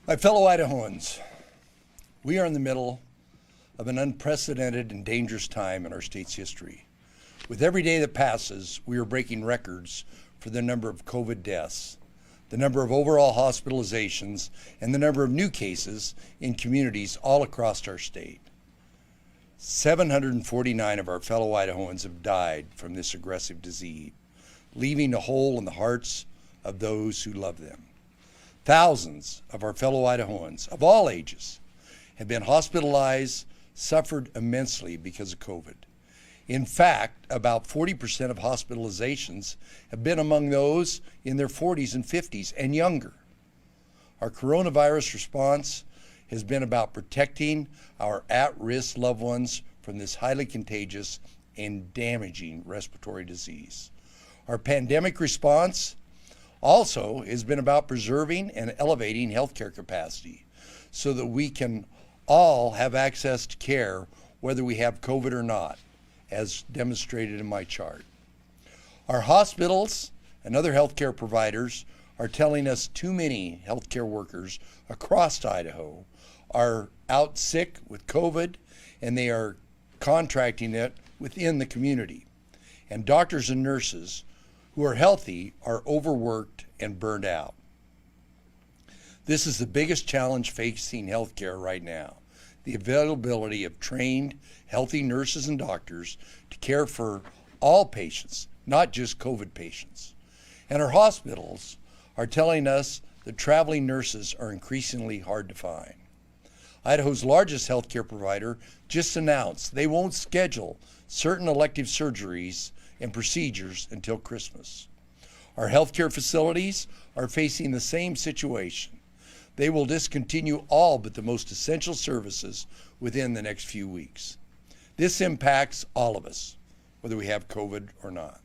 My fellow Idahoans, we are in the middle of an unprecedented and dangerous time in our state's history. With every day that passes, we are breaking records for the number of COVID deaths, the number of overall hospitalizations, and the number of new cases in communities all across our state. 749 of our fellow Idahoans have died from this aggressive disease, leaving a hole in the hearts of those who love them. Thousands of our fellow Idahoans of all ages have been hospitalized, suffered immensely because of COVID. In fact, about 40% of hospitalizations have been among those in their 40s and 50s and younger. Our coronavirus response has been about protecting our at-risk loved ones from this highly contagious and damaging respiratory disease. Our pandemic response also has been about preserving and elevating healthcare capacity so that we can all have access to care whether we have COVID or not, as demonstrated in my chart. Our hospitals and other healthcare providers are telling us too many healthcare workers across Idaho are out sick with COVID and they are contracting it within the community. And doctors and nurses who are healthy are overworked and burned out. This is the biggest challenge facing healthcare right now, the availability of trained, healthy nurses and doctors to care for all patients, not just COVID patients. And our hospitals are telling us that traveling nurses are increasingly hard to find. Idaho's largest healthcare provider just announced they won't schedule certain elective surgeries and procedures until Christmas. Our healthcare facilities are facing the same situation. They will discontinue all but the most essential services within the next few weeks. This impacts all of us, whether we have COVID or not.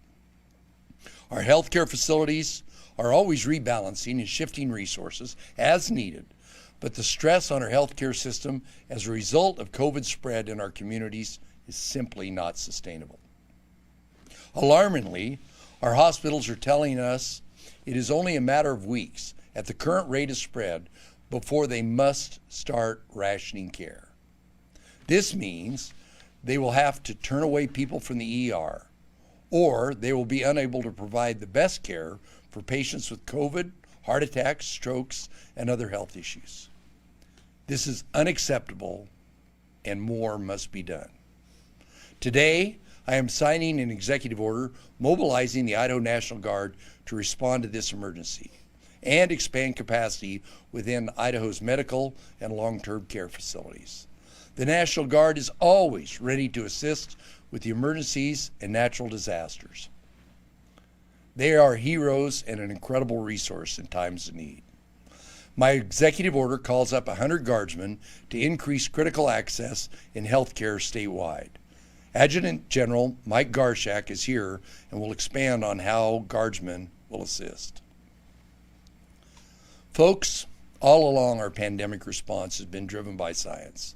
Our healthcare facilities are always rebalancing and shifting resources as needed, but the stress on our healthcare system as a result of COVID spread in our communities is simply not sustainable. Alarmingly, our hospitals are telling us it is only a matter of weeks at the current rate of spread before they must start rationing care. This means they will have to turn away people from the ER, or they will be unable to provide the best care for patients with COVID, heart attacks, strokes, and other health issues. This is unacceptable, and more must be done. Today, I am signing an executive order mobilizing the Idaho National Guard to respond to this emergency and expand capacity within Idaho's medical and long-term care facilities. The National Guard is always ready to assist with the emergencies and natural disasters. They are heroes and an incredible resource in times of need. My executive order calls up 100 guardsmen to increase critical access in healthcare statewide. Adjutant General Mike Garshak is here and will expand on how guardsmen will assist. Folks, all along our pandemic response has been driven by science.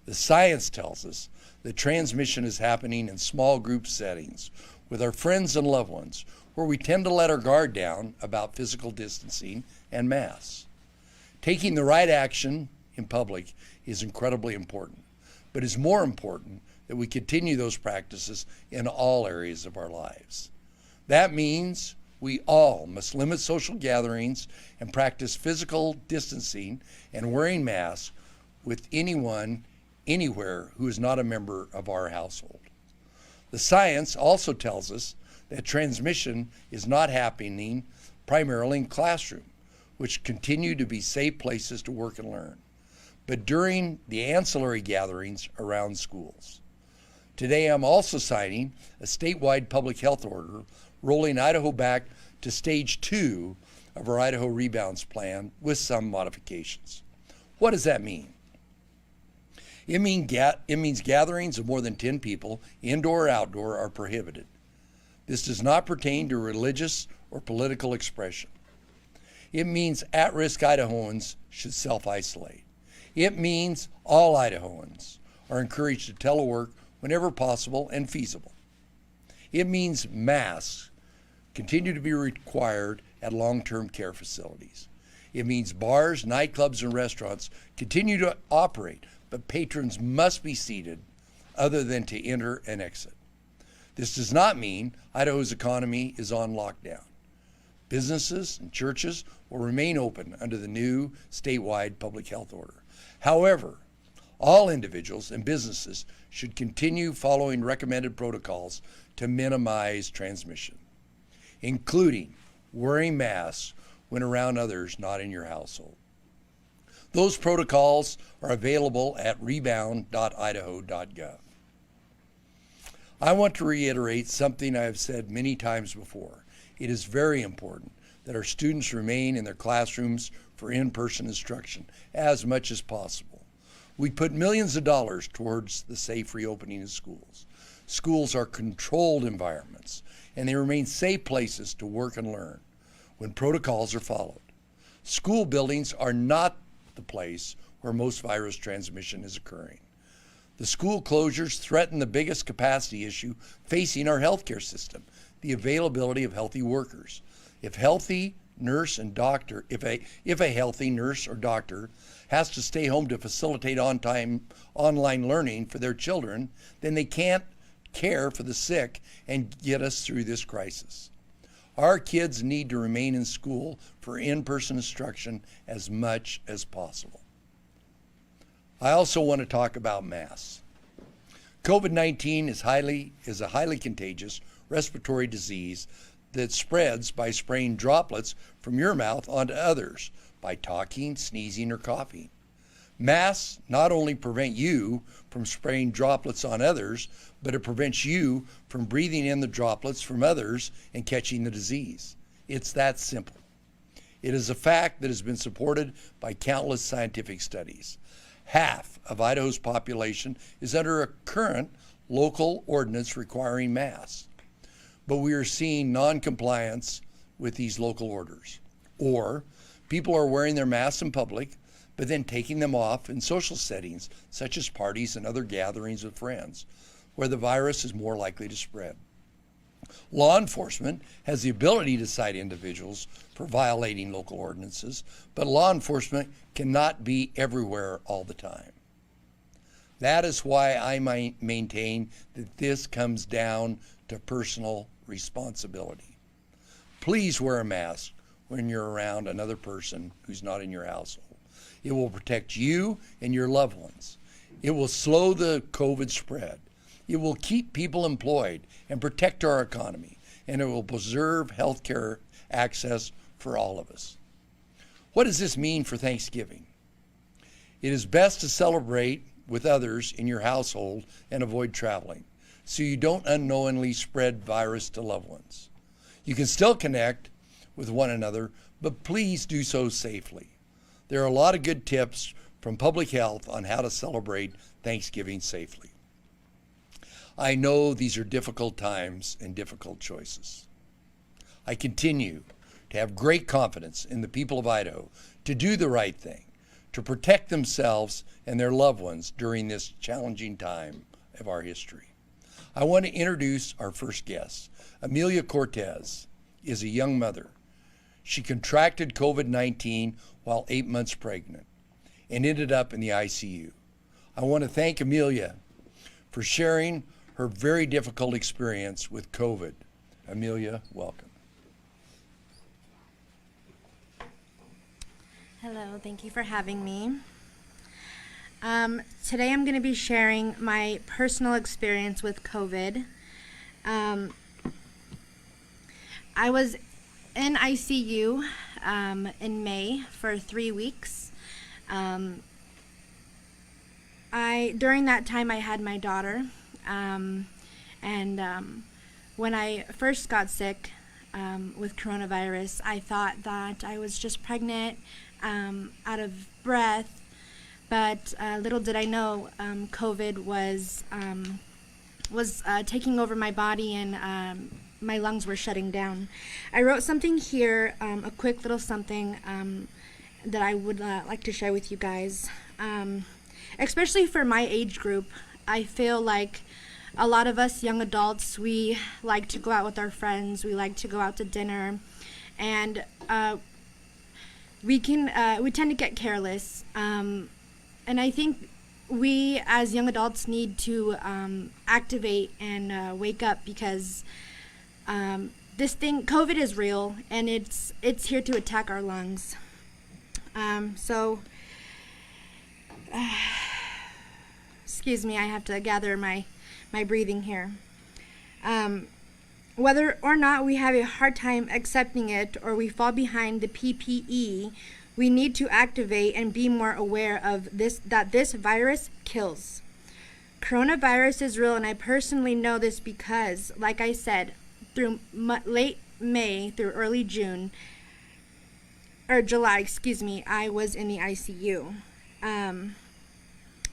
The science tells us that transmission is happening in small group settings with our friends and loved ones, where we tend to let our guard down about physical distancing and masks. Taking the right action in public is incredibly important, but it's more important that we continue those practices in all areas of our lives. That means we all must limit social gatherings and practice physical distancing and wearing masks with anyone, anywhere who is not a member of our household. The science also tells us that transmission is not happening primarily in classrooms, which continue to be safe places to work and learn, but during the ancillary gatherings around schools. Today, I'm also signing a statewide public health order rolling Idaho back to stage 2 of our Idaho Rebounds plan with some modifications. What does that mean? It means gatherings of more than 10 people, indoor or outdoor, are prohibited. This does not pertain to religious or political expression. It means at-risk Idahoans should self-isolate. It means all Idahoans are encouraged to telework whenever possible and feasible. It means masks continue to be required at long-term care facilities. It means bars, nightclubs, and restaurants continue to operate, but patrons must be seated other than to enter and exit. This does not mean Idaho's economy is on lockdown. Businesses and churches will remain open under the new statewide public health order. However, all individuals and businesses should continue following recommended protocols to minimize transmission, including wearing masks when around others not in your household. Those protocols are available at rebound.idaho.gov. I want to reiterate something I have said many times before. It is very important that our students remain in their classrooms for in-person instruction as much as possible. We put millions of dollars towards the safe reopening of schools. Schools are controlled environments, and they remain safe places to work and learn when protocols are followed. School buildings are not the place where most virus transmission is occurring. The school closures threaten the biggest capacity issue facing our healthcare system, the availability of healthy workers. If a healthy nurse or doctor has to stay home to facilitate on-time online learning for their children, then they can't care for the sick and get us through this crisis. Our kids need to remain in school for in-person instruction as much as possible. I also want to talk about masks. COVID-19 is a highly contagious respiratory disease that spreads by spraying droplets from your mouth onto others by talking, sneezing, or coughing. Masks not only prevent you from spraying droplets on others, but it prevents you from breathing in the droplets from others and catching the disease. It's that simple. It is a fact that has been supported by countless scientific studies. Half of Idaho's population is under a current local ordinance requiring masks, but we are seeing non-compliance with these local orders. Or people are wearing their masks in public, but then taking them off in social settings, such as parties and other gatherings with friends, where the virus is more likely to spread. Law enforcement has the ability to cite individuals for violating local ordinances, but law enforcement cannot be everywhere all the time. That is why I maintain that this comes down to personal responsibility. Please wear a mask when you're around another person who's not in your household. It will protect you and your loved ones. It will slow the COVID spread. It will keep people employed and protect our economy, and it will preserve healthcare access for all of us. What does this mean for Thanksgiving? It is best to celebrate with others in your household and avoid traveling, so you don't unknowingly spread virus to loved ones. You can still connect with one another, but please do so safely. There are a lot of good tips from public health on how to celebrate Thanksgiving safely. I know these are difficult times and difficult choices. I continue to have great confidence in the people of Idaho to do the right thing, to protect themselves and their loved ones during this challenging time of our history. I want to introduce our first guest. Amelia Cortez is a young mother. She contracted COVID-19 while 8 months pregnant and ended up in the ICU. I want to thank Amelia for sharing her very difficult experience with COVID. Amelia, welcome. Hello, thank you for having me. Today I'm going to be sharing my personal experience with COVID. I was in ICU in May for 3 weeks. During that time I had my daughter, and when I first got sick with coronavirus, I thought that I was just pregnant, out of breath, but little did I know COVID was taking over my body, and my lungs were shutting down. I wrote something here, a quick little something that I would like to share with you guys. Especially for my age group, I feel like a lot of us young adults, we like to go out with our friends, we like to go out to dinner, and we tend to get careless, and I think we as young adults need to activate and wake up, because this thing, COVID, is real, and it's here to attack our lungs. Excuse me, I have to gather my breathing here. Whether or not we have a hard time accepting it, or we fall behind the PPE, we need to activate and be more aware of that this virus kills. Coronavirus is real, and I personally know this because, like I said, through late May through early June, or July, excuse me, I was in the ICU,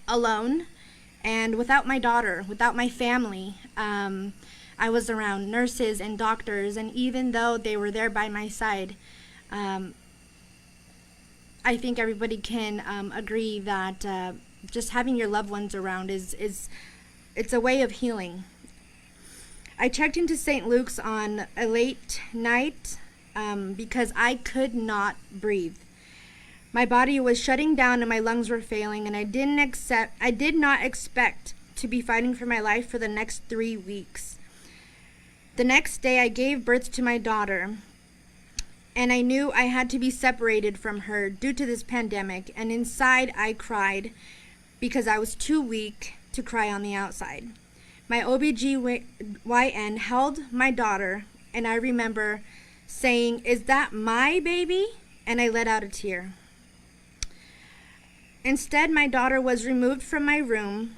alone, and without my daughter, without my family. I was around nurses and doctors, and even though they were there by my side, I think everybody can agree that just having your loved ones around it's a way of healing. I checked into St. Luke's on a late night because I could not breathe. My body was shutting down and my lungs were failing, and I did not expect to be fighting for my life for the next 3 weeks. The next day, I gave birth to my daughter, and I knew I had to be separated from her due to this pandemic, and inside I cried because I was too weak to cry on the outside. My OBGYN held my daughter, and I remember saying, "Is that my baby?" And I let out a tear. Instead, my daughter was removed from my room,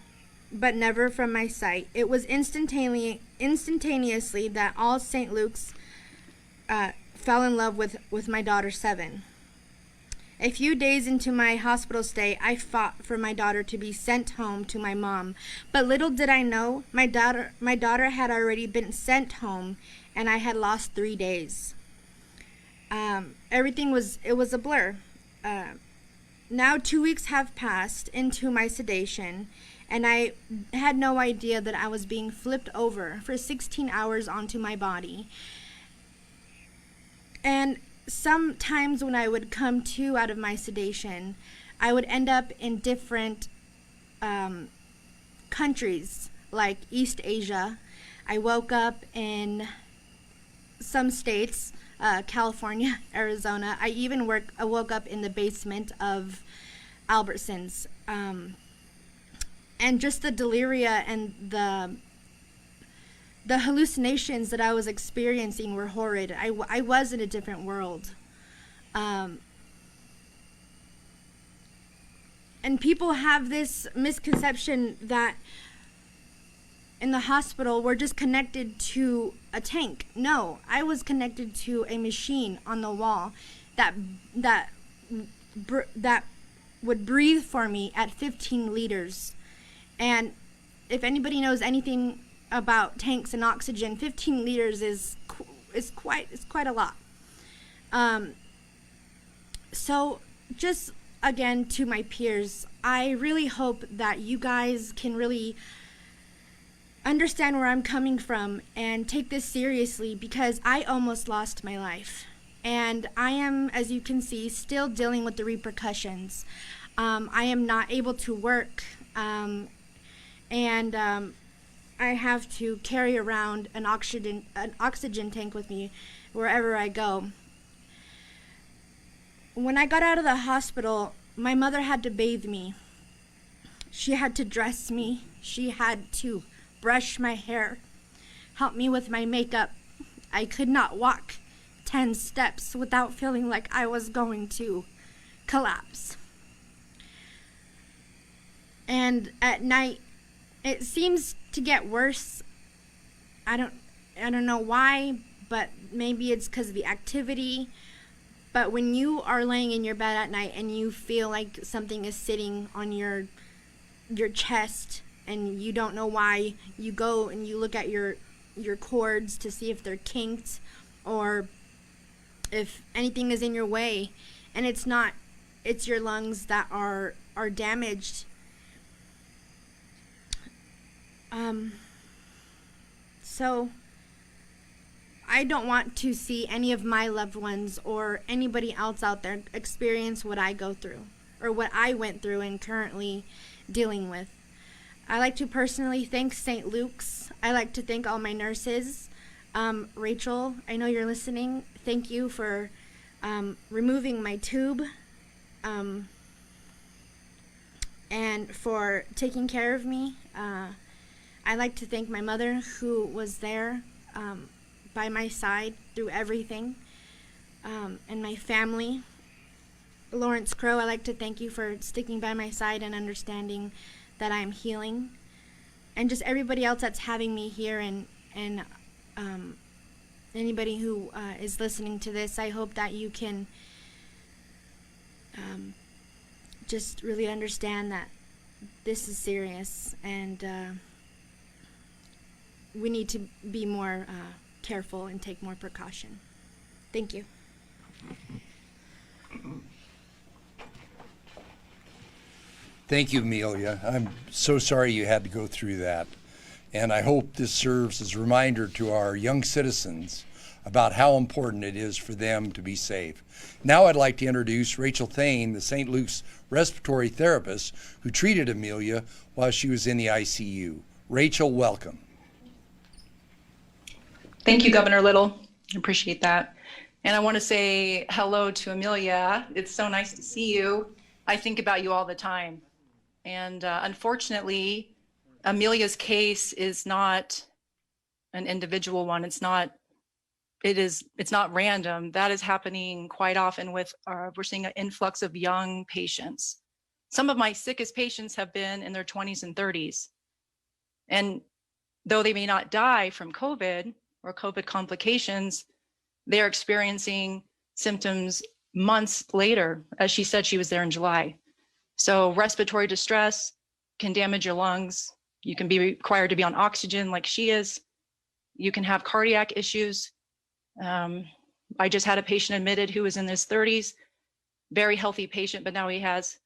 but never from my sight. It was instantaneously that all St. Luke's fell in love with my daughter, 7. A few days into my hospital stay, I fought for my daughter to be sent home to my mom. But little did I know, my daughter had already been sent home, and I had lost 3 days. Everything was a blur. Now 2 weeks have passed into my sedation, and I had no idea that I was being flipped over for 16 hours onto my body. And sometimes when I would come to out of my sedation, I would end up in different countries, like East Asia. I woke up in some states, California, Arizona. I even woke up in the basement of Albertsons. And just the deliria and the hallucinations that I was experiencing were horrid. I was in a different world. And people have this misconception that in the hospital we're just connected to a tank. No, I was connected to a machine on the wall that would breathe for me at 15 liters. And if anybody knows anything about tanks and oxygen, 15 liters is quite a lot. So just again, to my peers, I really hope that you guys can really understand where I'm coming from and take this seriously, because I almost lost my life, and I am, as you can see, still dealing with the repercussions. I am not able to work, and I have to carry around an oxygen tank with me wherever I go. When I got out of the hospital, my mother had to bathe me. She had to dress me. She had to brush my hair, help me with my makeup. I could not walk 10 steps without feeling like I was going to collapse. And at night, it seems to get worse. I don't know why, but maybe it's because of the activity. But when you are laying in your bed at night and you feel like something is sitting on your chest and you don't know why, you go and you look at your cords to see if they're kinked or if anything is in your way, and it's not. It's your lungs that are damaged. So I don't want to see any of my loved ones or anybody else out there experience what I go through or what I went through and currently dealing with. I like to personally thank St. Luke's. I like to thank all my nurses. Rachel, I know you're listening. Thank you for removing my tube and for taking care of me. I like to thank my mother who was there by my side through everything, and my family. Lawrence Crow, I like to thank you for sticking by my side and understanding that I'm healing, and just everybody else that's having me here, and anybody who is listening to this. I hope that you can just really understand that this is serious, and we need to be more careful and take more precaution. Thank you. Thank you, Amelia. I'm so sorry you had to go through that. And I hope this serves as a reminder to our young citizens about how important it is for them to be safe. Now I'd like to introduce Rachel Thane, the St. Luke's respiratory therapist who treated Amelia while she was in the ICU. Rachel, welcome. Thank you, Governor Little. I appreciate that. And I want to say hello to Amelia. It's so nice to see you. I think about you all the time. And unfortunately, Amelia's case is not an individual one. It's not random. That is happening quite often with, we're seeing an influx of young patients. Some of my sickest patients have been in their 20s and 30s. And though they may not die from COVID or COVID complications, they're experiencing symptoms months later. As she said, she was there in July. So respiratory distress can damage your lungs. You can be required to be on oxygen like she is. You can have cardiac issues. I just had a patient admitted who was in his 30s, very healthy patient, but now he has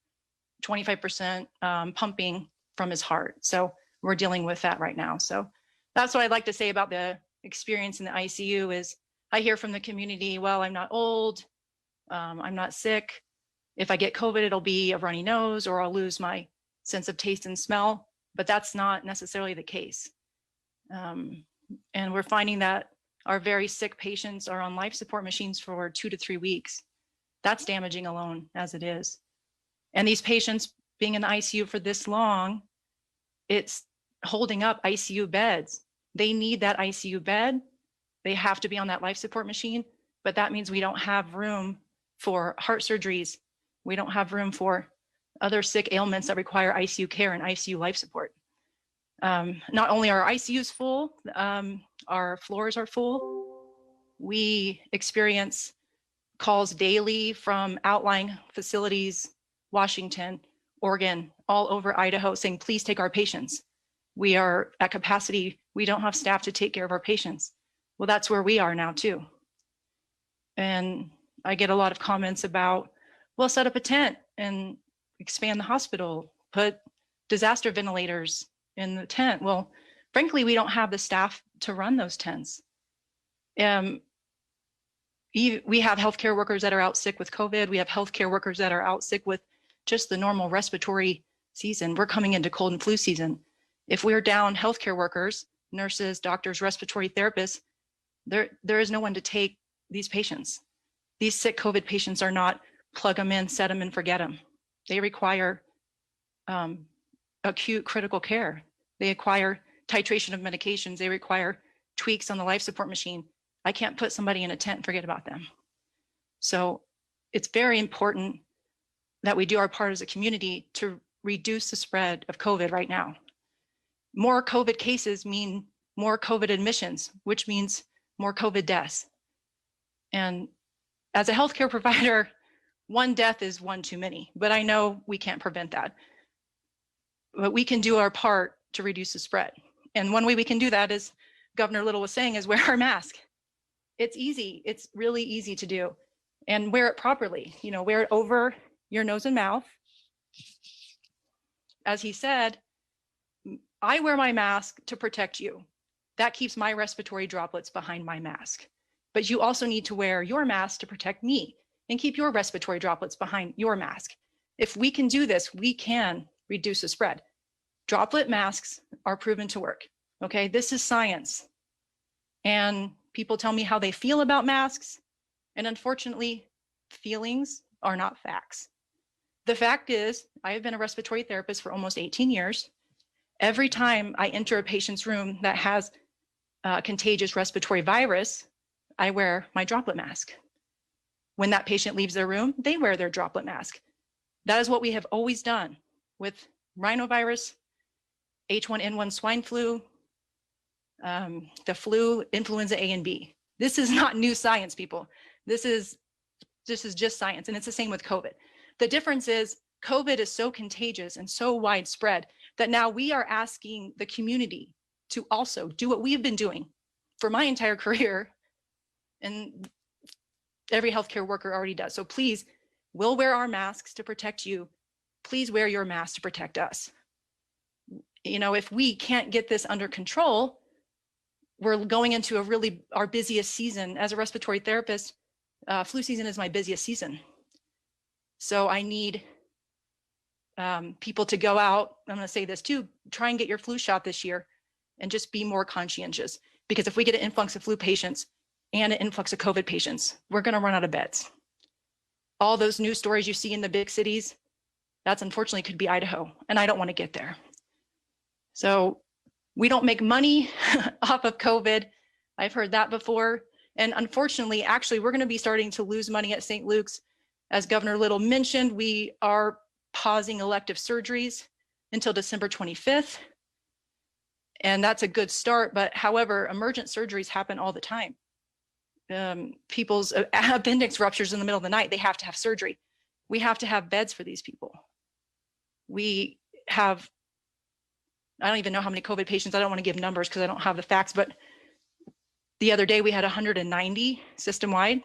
25% pumping from his heart. So we're dealing with that right now. So that's what I'd like to say about the experience in the ICU is I hear from the community, well, I'm not old, I'm not sick. If I get COVID, it'll be a runny nose or I'll lose my sense of taste and smell, but that's not necessarily the case. And we're finding that our very sick patients are on life support machines for 2 to 3 weeks. That's damaging alone as it is. And these patients being in the ICU for this long, it's holding up ICU beds. They need that ICU bed. They have to be on that life support machine, but that means we don't have room for heart surgeries. We don't have room for other sick ailments that require ICU care and ICU life support. Not only are our ICUs full, our floors are full. We experience calls daily from outlying facilities, Washington, Oregon, all over Idaho saying, please take our patients. We are at capacity. We don't have staff to take care of our patients. Well, that's where we are now too. And I get a lot of comments about, well, set up a tent and expand the hospital, put disaster ventilators in the tent. Well, frankly, we don't have the staff to run those tents. We have healthcare workers that are out sick with COVID. We have healthcare workers that are out sick with just the normal respiratory season. We're coming into cold and flu season. If we're down healthcare workers, nurses, doctors, respiratory therapists, there is no one to take these patients. These sick COVID patients are not plug them in, set them and forget them. They require acute critical care. They require titration of medications. They require tweaks on the life support machine. I can't put somebody in a tent and forget about them. So it's very important that we do our part as a community to reduce the spread of COVID right now. More COVID cases mean more COVID admissions, which means more COVID deaths. And as a healthcare provider, one death is one too many, but I know we can't prevent that. But we can do our part to reduce the spread. And one way we can do that, is Governor Little was saying, is wear our mask. It's easy. It's really easy to do. And wear it properly. You know, wear it over your nose and mouth. As he said, I wear my mask to protect you. That keeps my respiratory droplets behind my mask. but you also need to wear your mask to protect me and keep your respiratory droplets behind your mask. If we can do this, we can reduce the spread. Droplet masks are proven to work. Okay, this is science. And people tell me how they feel about masks. And unfortunately, feelings are not facts. The fact is, I have been a respiratory therapist for almost 18 years. Every time I enter a patient's room that has a contagious respiratory virus, I wear my droplet mask. When that patient leaves their room, they wear their droplet mask. That is what we have always done with rhinovirus, H1N1 swine flu, the flu, influenza A and B. This is not new science, people. This is just science, and it's the same with COVID. The difference is COVID is so contagious and so widespread that now we are asking the community to also do what we've been doing for my entire career, and every healthcare worker already does. So please, we'll wear our masks to protect you. Please wear your mask to protect us. You know, if we can't get this under control, we're going into our busiest season. As a respiratory therapist, flu season is my busiest season. So I need people to go out. I'm going to say this too, try and get your flu shot this year and just be more conscientious. Because if we get an influx of flu patients and an influx of COVID patients, we're going to run out of beds. All those news stories you see in the big cities, that's unfortunately could be Idaho, and I don't want to get there. So we don't make money off of COVID. I've heard that before. And unfortunately, actually, we're going to be starting to lose money at St. Luke's. As Governor Little mentioned, we are pausing elective surgeries until December 25th. And that's a good start. But however, emergent surgeries happen all the time. People's appendix ruptures in the middle of the night, they have to have surgery. We have to have beds for these people. We have, I don't even know how many COVID patients, I don't want to give numbers because I don't have the facts, but the other day we had 190 system-wide.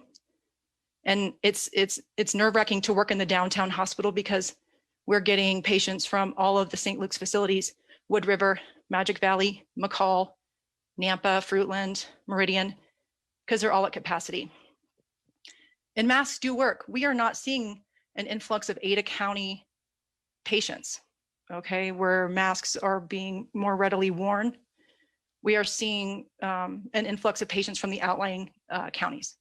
And it's nerve-wracking to work in the downtown hospital because we're getting patients from all of the St. Luke's facilities, Wood River, Magic Valley, McCall, Nampa, Fruitland, Meridian, because they're all at capacity. And masks do work. We are not seeing an influx of Ada County patients, okay, where masks are being more readily worn. We are seeing an influx of patients from the outlying counties.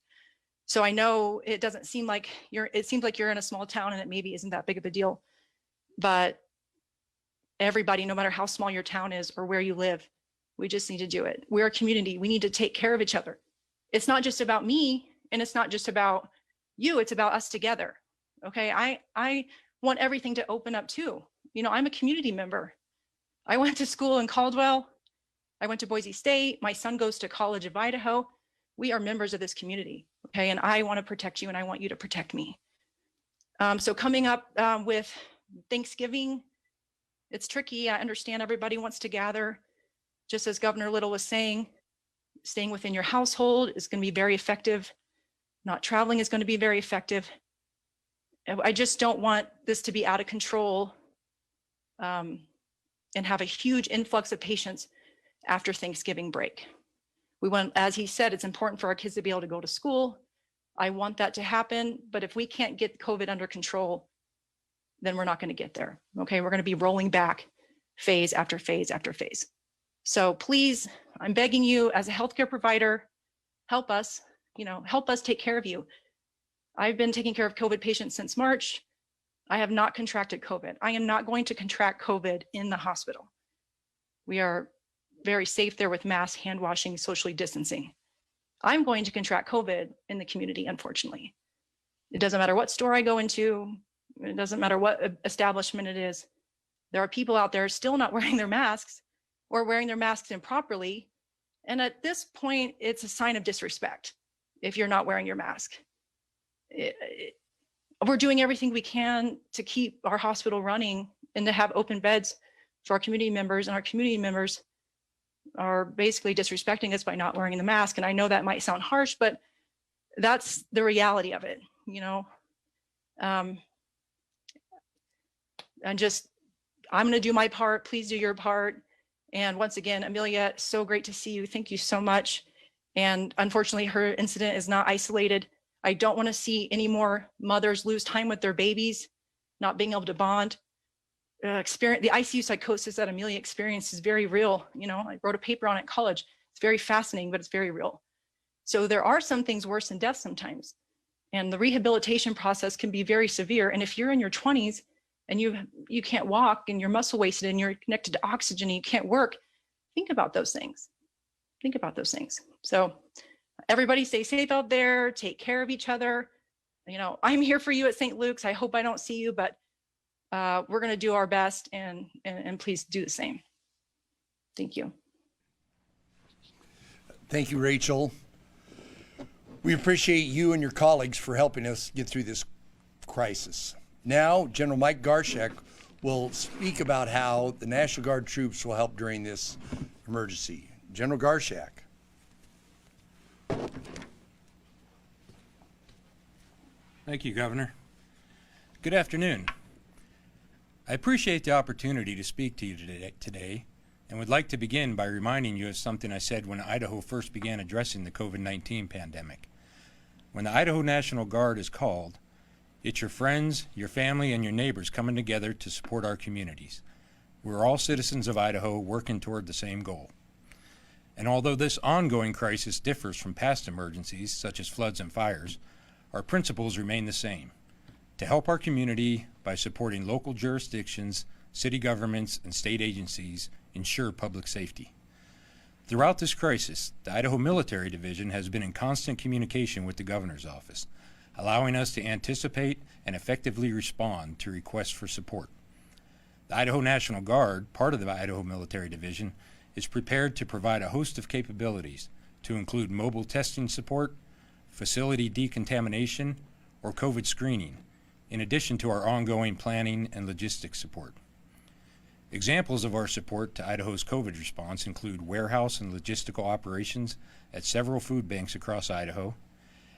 So I know it doesn't seem like it seems like you're in a small town and it maybe isn't that big of a deal, but everybody, no matter how small your town is or where you live, we just need to do it. We're a community. We need to take care of each other. It's not just about me and it's not just about you, it's about us together. Okay, I want everything to open up too. You know, I'm a community member. I went to school in Caldwell. I went to Boise State. My son goes to College of Idaho. We are members of this community, okay? And I want to protect you and I want you to protect me. So coming up with Thanksgiving, it's tricky. I understand everybody wants to gather. Just as Governor Little was saying, staying within your household is going to be very effective. Not traveling is going to be very effective. I just don't want this to be out of control and have a huge influx of patients after Thanksgiving break. We want, as he said, it's important for our kids to be able to go to school. I want that to happen, but if we can't get COVID under control, then we're not going to get there. Okay, we're going to be rolling back phase after phase after phase. So please, I'm begging you as a healthcare provider, help us, help us take care of you. I've been taking care of COVID patients since March. I have not contracted COVID. I am not going to contract COVID in the hospital. We are very safe there with mask, hand washing, socially distancing. I'm going to contract COVID in the community, unfortunately. It doesn't matter what store I go into. It doesn't matter what establishment it is. There are people out there still not wearing their masks or wearing their masks improperly. And at this point, it's a sign of disrespect if you're not wearing your mask. We're doing everything we can to keep our hospital running and to have open beds for our community members, and our community members are basically disrespecting us by not wearing the mask. And I know that might sound harsh, but that's the reality of it, and I'm going to do my part. Please do your part. And once again, Amelia, so great to see you. Thank you so much. And unfortunately, her incident is not isolated. I don't want to see any more mothers lose time with their babies, not being able to bond. Experience the ICU psychosis that Amelia experienced is very real. You know, I wrote a paper on it in college. It's very fascinating, but it's very real. So there are some things worse than death sometimes. And the rehabilitation process can be very severe. And if you're in your 20s and you can't walk and you're muscle wasted and you're connected to oxygen and you can't work, think about those things. Think about those things. So everybody stay safe out there, take care of each other. You know, I'm here for you at St. Luke's. I hope I don't see you, but we're going to do our best, and please do the same. Thank you. Thank you, Rachel. We appreciate you and your colleagues for helping us get through this crisis. Now, General Mike Garshek will speak about how the National Guard troops will help during this emergency. General Garshek. Thank you, Governor. Good afternoon. I appreciate the opportunity to speak to you today and would like to begin by reminding you of something I said when Idaho first began addressing the COVID-19 pandemic. When the Idaho National Guard is called, it's your friends, your family, and your neighbors coming together to support our communities. We're all citizens of Idaho working toward the same goal. And although this ongoing crisis differs from past emergencies, such as floods and fires, our principles remain the same: to help our community by supporting local jurisdictions, city governments, and state agencies ensure public safety. Throughout this crisis, the Idaho Military Division has been in constant communication with the Governor's Office, allowing us to anticipate and effectively respond to requests for support. The Idaho National Guard, part of the Idaho Military Division, is prepared to provide a host of capabilities to include mobile testing support, facility decontamination, or COVID screening, in addition to our ongoing planning and logistics support. Examples of our support to Idaho's COVID response include warehouse and logistical operations at several food banks across Idaho,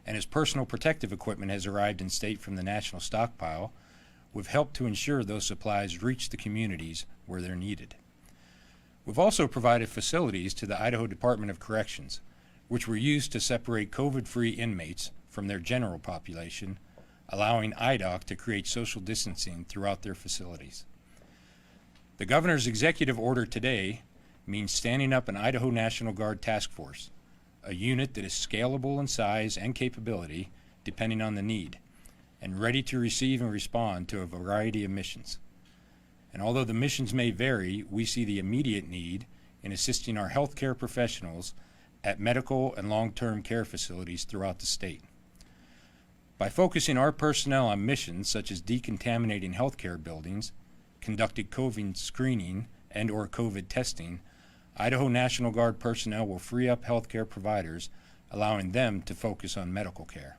and as personal protective equipment has arrived in state from the national stockpile, we've helped to ensure those supplies reach the communities where they're needed. We've also provided facilities to the Idaho Department of Corrections, which were used to separate COVID-free inmates from their general population, allowing IDOC to create social distancing throughout their facilities. The Governor's executive order today means standing up an Idaho National Guard task force, a unit that is scalable in size and capability depending on the need, and ready to receive and respond to a variety of missions. And although the missions may vary, we see the immediate need in assisting our healthcare professionals at medical and long-term care facilities throughout the state. By focusing our personnel on missions such as decontaminating healthcare buildings, conducting COVID screening and/or COVID testing, Idaho National Guard personnel will free up healthcare providers, allowing them to focus on medical care.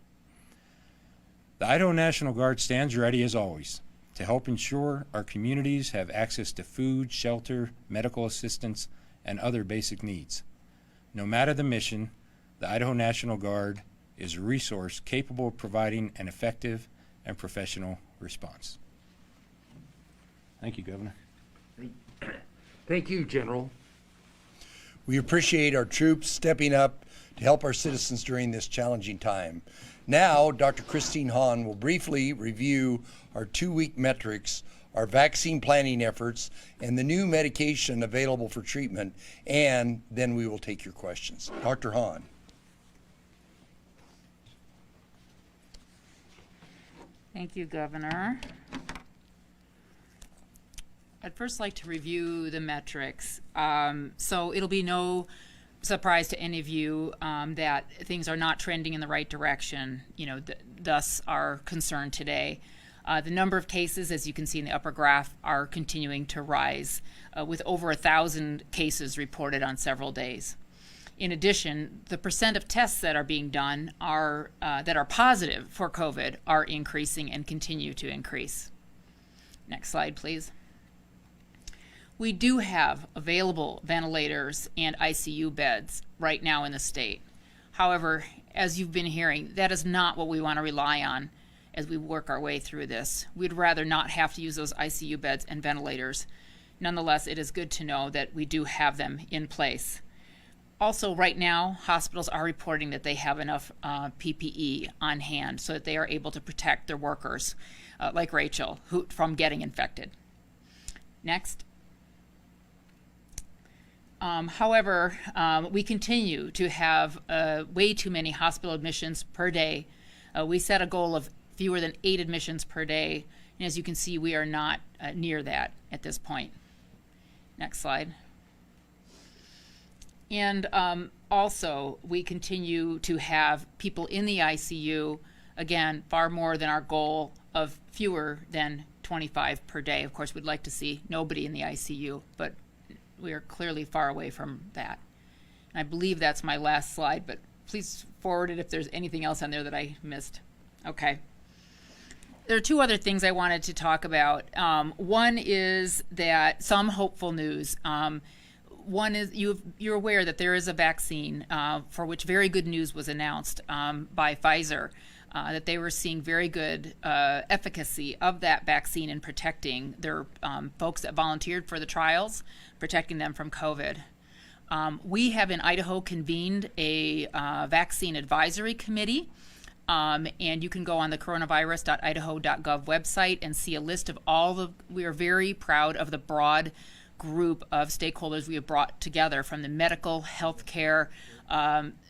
The Idaho National Guard stands ready as always to help ensure our communities have access to food, shelter, medical assistance, and other basic needs. No matter the mission, the Idaho National Guard is a resource capable of providing an effective and professional response. Thank you, Governor. Thank you, General. We appreciate our troops stepping up to help our citizens during this challenging time. Now, Dr. Christine Hahn will briefly review our 2-week metrics, our vaccine planning efforts, and the new medication available for treatment, and then we will take your questions. Dr. Hahn. Thank you, Governor. I'd first like to review the metrics. So it'll be no surprise to any of you that things are not trending in the right direction, thus our concern today. The number of cases, as you can see in the upper graph, are continuing to rise, with over 1,000 cases reported on several days. In addition, the percent of tests that are being done that are positive for COVID are increasing and continue to increase. Next slide, please. We do have available ventilators and ICU beds right now in the state. However, as you've been hearing, that is not what we want to rely on as we work our way through this. We'd rather not have to use those ICU beds and ventilators. Nonetheless, it is good to know that we do have them in place. Also, right now, hospitals are reporting that they have enough PPE on hand so that they are able to protect their workers, like Rachel, from getting infected. Next. However, we continue to have way too many hospital admissions per day. We set a goal of fewer than 8 admissions per day, and as you can see, we are not near that at this point. Next slide. And also, we continue to have people in the ICU, again, far more than our goal of fewer than 25 per day. Of course, we'd like to see nobody in the ICU, but we are clearly far away from that. And I believe that's my last slide, but please forward it if there's anything else on there that I missed. Okay. There are 2 other things I wanted to talk about. One is that some hopeful news. One is you're aware that there is a vaccine for which very good news was announced by Pfizer, that they were seeing very good efficacy of that vaccine in protecting their folks that volunteered for the trials, protecting them from COVID. We have in Idaho convened a vaccine advisory committee, and you can go on the coronavirus.idaho.gov website and see a list of we are very proud of the broad group of stakeholders we have brought together from the medical, healthcare,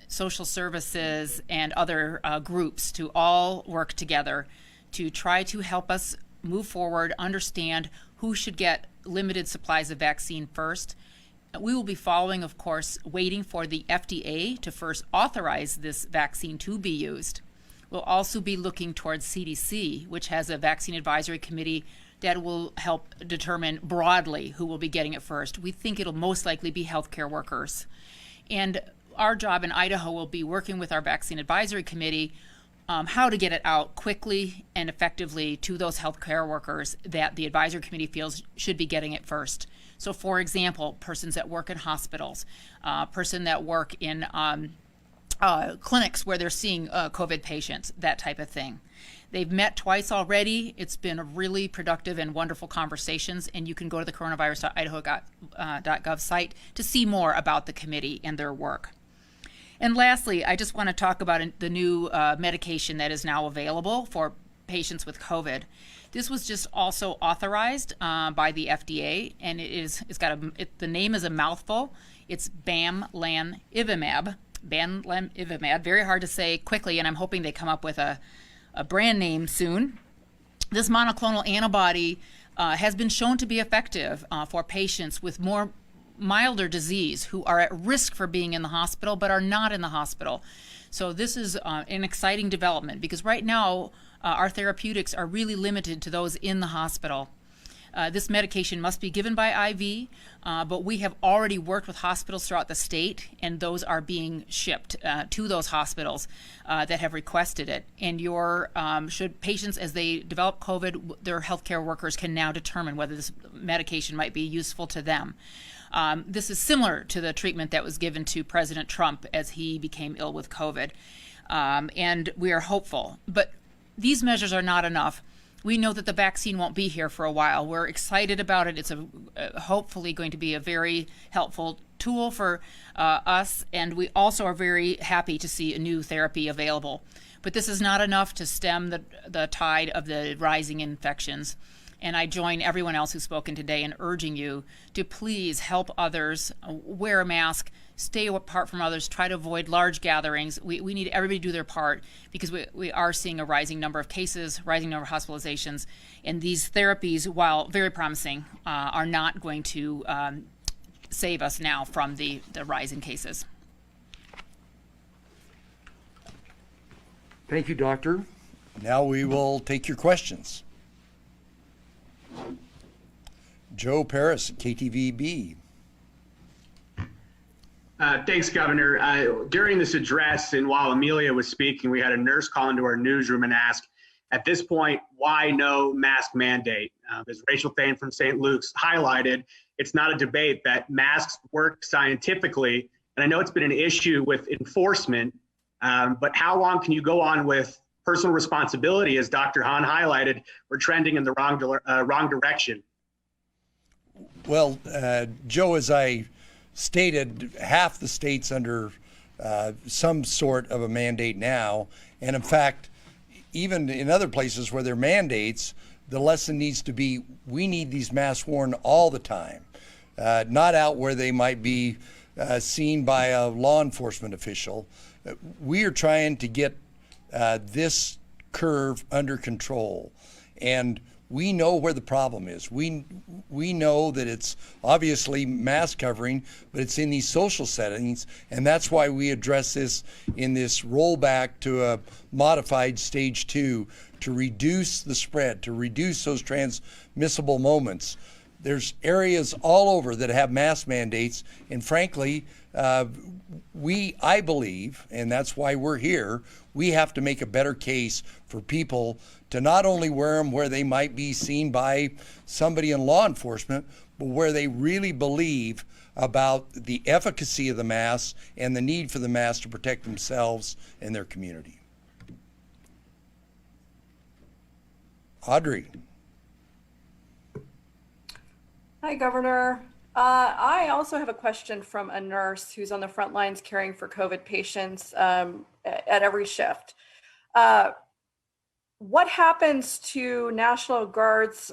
social services, and other groups to all work together to try to help us move forward, understand who should get limited supplies of vaccine first. We will be following, of course, waiting for the FDA to first authorize this vaccine to be used. We'll also be looking towards CDC, which has a vaccine advisory committee that will help determine broadly who will be getting it first. We think it'll most likely be healthcare workers. And our job in Idaho will be working with our vaccine advisory committee how to get it out quickly and effectively to those healthcare workers that the advisory committee feels should be getting it first. So for example, persons that work in hospitals, person that work in clinics where they're seeing COVID patients, that type of thing. They've met twice already. It's been a really productive and wonderful conversations, and you can go to the coronavirus.idaho.gov site to see more about the committee and their work. And lastly, I just want to talk about the new medication that is now available for patients with COVID. This was just also authorized by the FDA, and the name is a mouthful. It's bamlanivimab. Bamlanivimab, very hard to say quickly, and I'm hoping they come up with a brand name soon. This monoclonal antibody has been shown to be effective for patients with more milder disease who are at risk for being in the hospital but are not in the hospital. So this is an exciting development because right now our therapeutics are really limited to those in the hospital. This medication must be given by IV, but we have already worked with hospitals throughout the state, and those are being shipped to those hospitals that have requested it. And should patients, as they develop COVID, their healthcare workers can now determine whether this medication might be useful to them. This is similar to the treatment that was given to President Trump as he became ill with COVID. And we are hopeful. But these measures are not enough. We know that the vaccine won't be here for a while. We're excited about it. It's hopefully going to be a very helpful tool for us, and we also are very happy to see a new therapy available. But this is not enough to stem the tide of the rising infections. And I join everyone else who's spoken today in urging you to please help others, wear a mask, stay apart from others, try to avoid large gatherings. We need everybody to do their part because we are seeing a rising number of cases, rising number of hospitalizations, and these therapies, while very promising, are not going to save us now from the rise in cases. Thank you, Doctor. Now we will take your questions. Joe Paris, KTVB. Thanks, Governor. During this address and while Amelia was speaking, we had a nurse call into our newsroom and ask, at this point, why no mask mandate? As Rachel Thane from St. Luke's highlighted, it's not a debate that masks work scientifically. And I know it's been an issue with enforcement, but how long can you go on with personal responsibility? As Dr. Hahn highlighted, we're trending in the wrong direction. Well, Joe, as I stated, half the states under some sort of a mandate now. And in fact, even in other places where there are mandates, the lesson needs to be, we need these masks worn all the time, not out where they might be seen by a law enforcement official. We are trying to get this curve under control. And we know where the problem is. We know that it's obviously mask covering, but it's in these social settings, and that's why we address this in this rollback to a modified stage 2 to reduce the spread, to reduce those transmissible moments. There's areas all over that have mask mandates, and frankly, I believe, and that's why we're here, we have to make a better case for people to not only wear them where they might be seen by somebody in law enforcement, but where they really believe about the efficacy of the mask and the need for the mask to protect themselves and their community. Audrey. Hi, Governor. I also have a question from a nurse who's on the front lines caring for COVID patients at every shift. What happens to National Guard's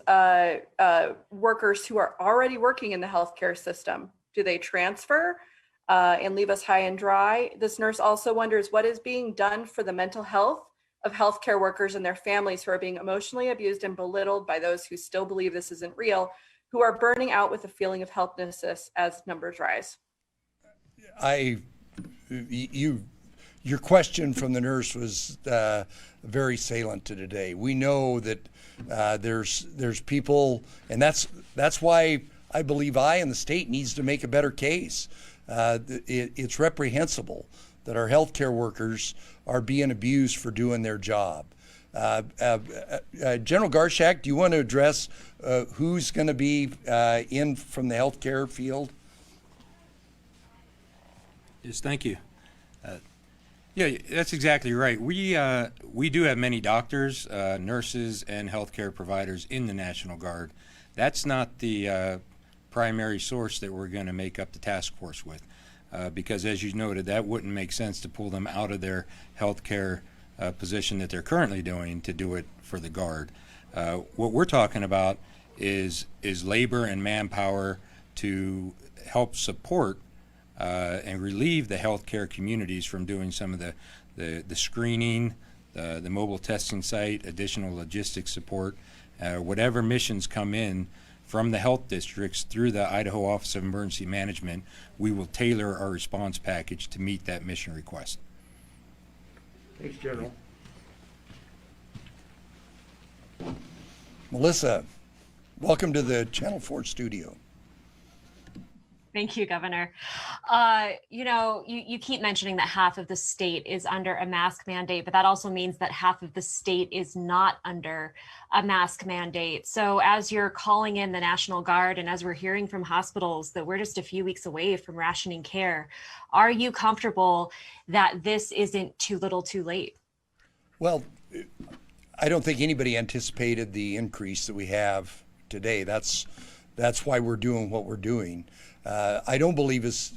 workers who are already working in the healthcare system? Do they transfer and leave us high and dry? This nurse also wonders what is being done for the mental health of healthcare workers and their families who are being emotionally abused and belittled by those who still believe this isn't real, who are burning out with a feeling of helplessness as numbers rise. Your question from the nurse was very salient to today. We know that there's people, and that's why I believe I and the state needs to make a better case. It's reprehensible that our healthcare workers are being abused for doing their job. General Garshak, do you want to address who's going to be in from the healthcare field? Yes, thank you. Yeah, that's exactly right. We do have many doctors, nurses, and healthcare providers in the National Guard. That's not the primary source that we're going to make up the task force with, because as you noted, that wouldn't make sense to pull them out of their healthcare position that they're currently doing to do it for the Guard. What we're talking about is labor and manpower to help support and relieve the healthcare communities from doing some of the screening, the mobile testing site, additional logistics support, whatever missions come in from the health districts through the Idaho Office of Emergency Management. We will tailor our response package to meet that mission request. Thanks, General. Melissa, welcome to the Channel 4 studio. Thank you, Governor. You keep mentioning that half of the state is under a mask mandate, but that also means that half of the state is not under a mask mandate. So as you're calling in the National Guard and as we're hearing from hospitals that we're just a few weeks away from rationing care, are you comfortable that this isn't too little too late? Well, I don't think anybody anticipated the increase that we have today. That's why we're doing what we're doing. I don't believe it's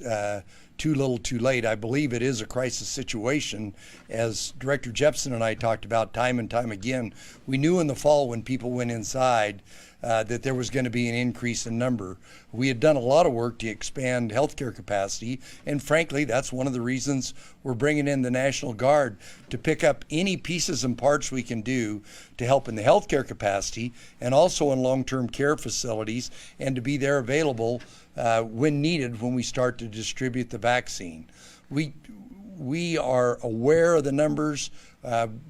too little too late. I believe it is a crisis situation. As Director Jepson and I talked about time and time again, we knew in the fall when people went inside that there was going to be an increase in number. We had done a lot of work to expand healthcare capacity, and frankly, that's one of the reasons we're bringing in the National Guard to pick up any pieces and parts we can do to help in the healthcare capacity and also in long-term care facilities, and to be there available when needed when we start to distribute the vaccine. We are aware of the numbers.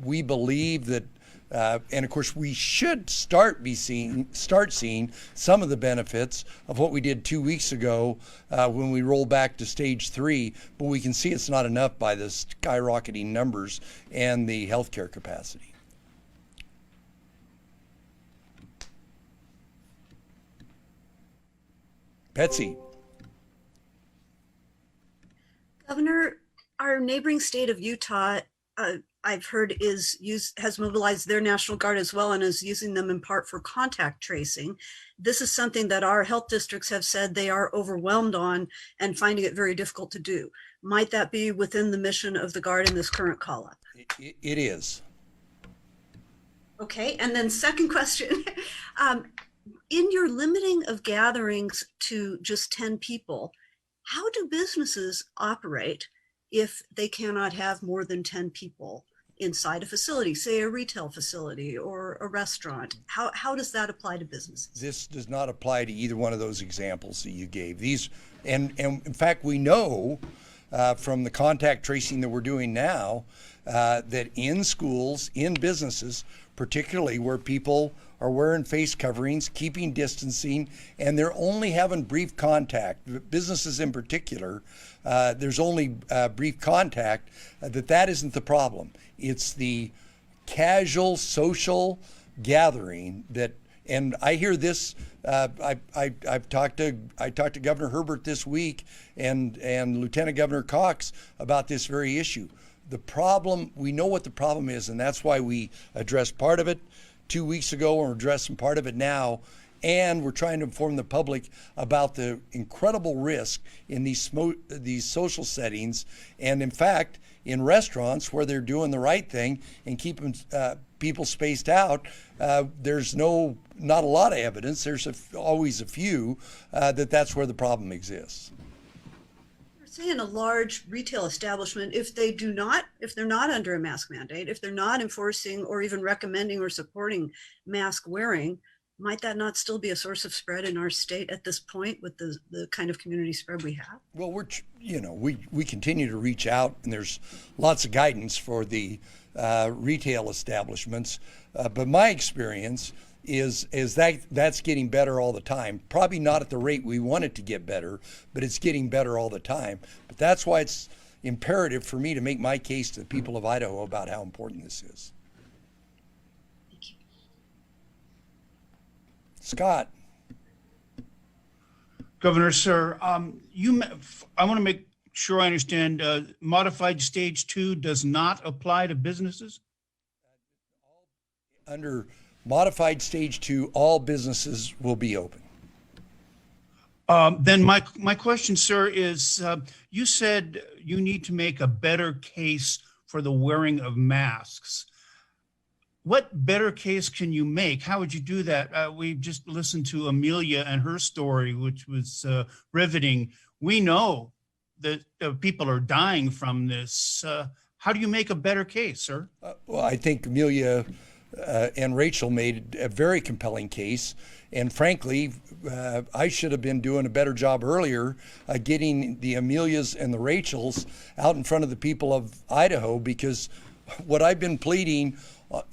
We believe that and of course, we should start seeing some of the benefits of what we did 2 weeks ago when we roll back to stage 3. But we can see it's not enough by the skyrocketing numbers and the healthcare capacity. Betsy. Governor, our neighboring state of Utah I've heard has mobilized their National Guard as well and is using them in part for contact tracing. This is something that our health districts have said they are overwhelmed on and finding it very difficult to do. Might that be within the mission of the Guard in this current call-up? It is. Okay, and then second question, in your limiting of gatherings to just 10 people, how do businesses operate if they cannot have more than 10 people inside a facility, say a retail facility or a restaurant? How does that apply to businesses? This does not apply to either one of those examples that you gave. And in fact, we know from the contact tracing that we're doing now that in schools, in businesses, particularly where people are wearing face coverings, keeping distancing, and they're only having brief contact, businesses in particular, there's only brief contact, that isn't the problem. It's the casual social gathering that, and I hear this, I talked to Governor Herbert this week and Lieutenant Governor Cox about this very issue. The problem, we know what the problem is, and that's why we addressed part of it 2 weeks ago, and we're addressing part of it now, and we're trying to inform the public about the incredible risk in these social settings, and in fact, in restaurants where they're doing the right thing and keeping people spaced out, there's not a lot of evidence, there's always a few, that's where the problem exists. Say in a large retail establishment, if they're not under a mask mandate, if they're not enforcing or even recommending or supporting mask wearing, might that not still be a source of spread in our state at this point with the kind of community spread we have? Well, we continue to reach out, and there's lots of guidance for the retail establishments, but my experience is that's getting better all the time. Probably not at the rate we want it to get better, but it's getting better all the time. But that's why it's imperative for me to make my case to the people of Idaho about how important this is. Thank you. Scott. Governor, sir, I want to make sure I understand, modified stage 2 does not apply to businesses? Under modified stage 2, all businesses will be open. Then my question, sir, is you said you need to make a better case for the wearing of masks. What better case can you make? How would you do that? We just listened to Amelia and her story, which was riveting. We know that people are dying from this. How do you make a better case, sir? Well, I think Amelia and Rachel made a very compelling case. And frankly, I should have been doing a better job earlier getting the Amelias and the Rachels out in front of the people of Idaho, because what I've been pleading,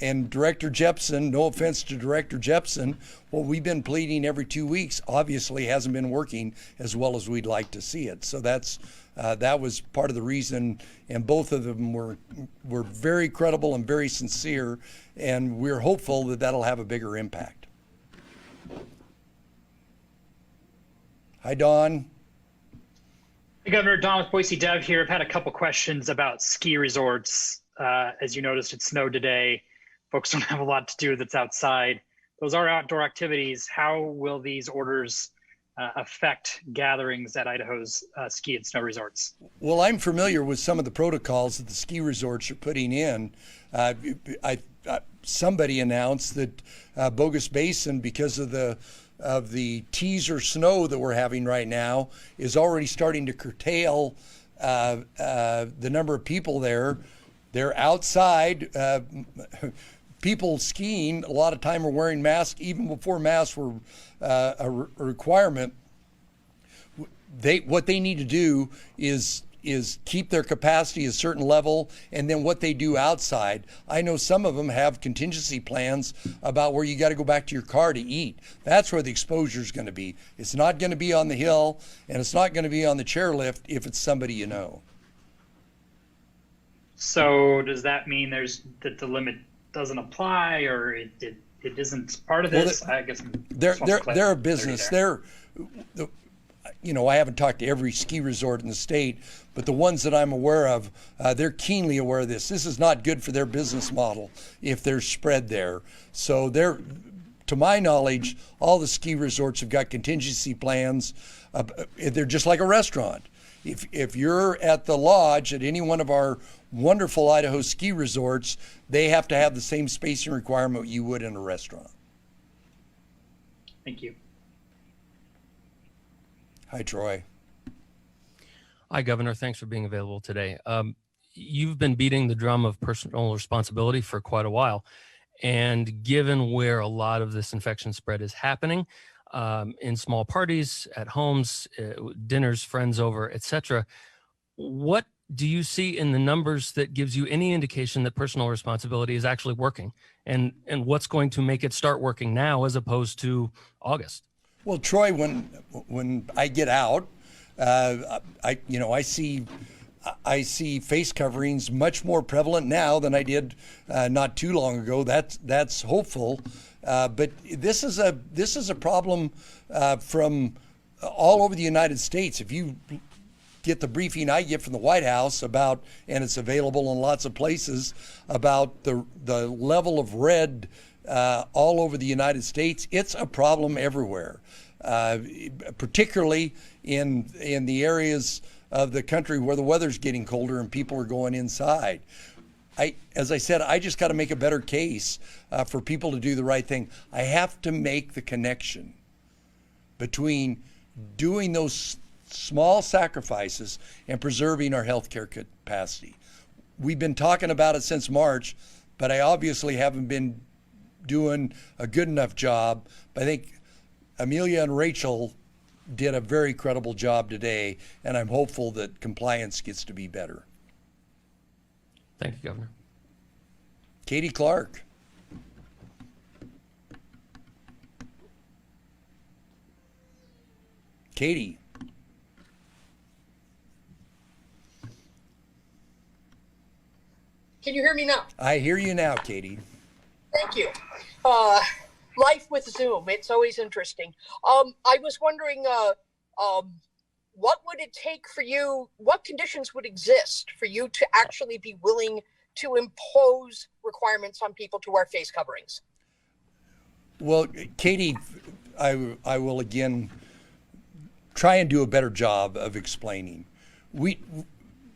and Director Jepson, no offense to Director Jepson, what we've been pleading every 2 weeks obviously hasn't been working as well as we'd like to see it. So that was part of the reason, and both of them were very credible and very sincere, and we're hopeful that that'll have a bigger impact. Hi, Don. Hey, Governor. Don with Boise Dev here. I've had a couple questions about ski resorts. As you noticed, it snowed today. Folks don't have a lot to do that's outside. Those are outdoor activities. How will these orders affect gatherings at Idaho's ski and snow resorts? Well, I'm familiar with some of the protocols that the ski resorts are putting in. Somebody announced that Bogus Basin, because of the teaser snow that we're having right now, is already starting to curtail the number of people there. They're outside. People skiing a lot of time are wearing masks, even before masks were a requirement. What they need to do is keep their capacity a certain level, and then what they do outside. I know some of them have contingency plans about where you got to go back to your car to eat. That's where the exposure is going to be. It's not going to be on the hill, and it's not going to be on the chairlift if it's somebody you know. So does that mean that the limit doesn't apply, or it isn't part of this? Well, I guess they're a business. I haven't talked to every ski resort in the state, but the ones that I'm aware of, they're keenly aware of this. This is not good for their business model if there's spread there. So to my knowledge, all the ski resorts have got contingency plans. They're just like a restaurant. If you're at the lodge at any one of our wonderful Idaho ski resorts, they have to have the same spacing requirement you would in a restaurant. Thank you. Hi, Troy. Hi, Governor. Thanks for being available today. You've been beating the drum of personal responsibility for quite a while. And given where a lot of this infection spread is happening, in small parties, at homes, dinners, friends over, etc., what do you see in the numbers that gives you any indication that personal responsibility is actually working? And what's going to make it start working now as opposed to August? Well, Troy, when I get out, I see face coverings much more prevalent now than I did not too long ago. That's hopeful, but this is a problem from all over the United States. If you get the briefing I get from the White House about, and it's available in lots of places, about the level of red all over the United States, it's a problem everywhere, particularly in the areas of the country where the weather's getting colder and people are going inside. As I said, I just got to make a better case for people to do the right thing. I have to make the connection between doing those small sacrifices and preserving our healthcare capacity. We've been talking about it since March, but I obviously haven't been doing a good enough job. But I think Amelia and Rachel did a very credible job today, and I'm hopeful that compliance gets to be better. Thank you, Governor. Katie Clark. Katie. Can you hear me now? I hear you now, Katie. Thank you. Life with Zoom, it's always interesting. I was wondering, what would it take for you, what conditions would exist for you to actually be willing to impose requirements on people to wear face coverings? Well, Katie, I will again try and do a better job of explaining.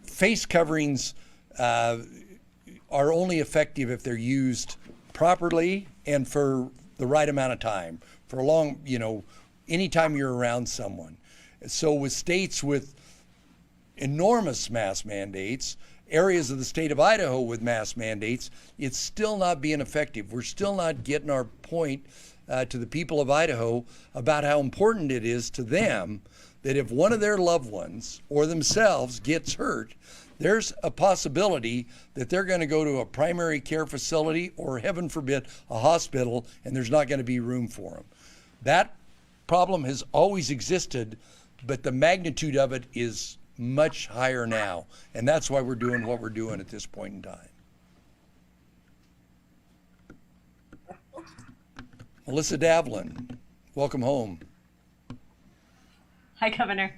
Face coverings are only effective if they're used properly and for the right amount of time, for a long, anytime you're around someone. So with states with enormous mask mandates, areas of the state of Idaho with mask mandates, it's still not being effective. We're still not getting our point to the people of Idaho about how important it is to them that if one of their loved ones or themselves gets hurt, there's a possibility that they're going to go to a primary care facility or, heaven forbid, a hospital, and there's not going to be room for them. That problem has always existed, but the magnitude of it is much higher now, and that's why we're doing what we're doing at this point in time. Melissa Davlin, welcome home. Hi, Governor.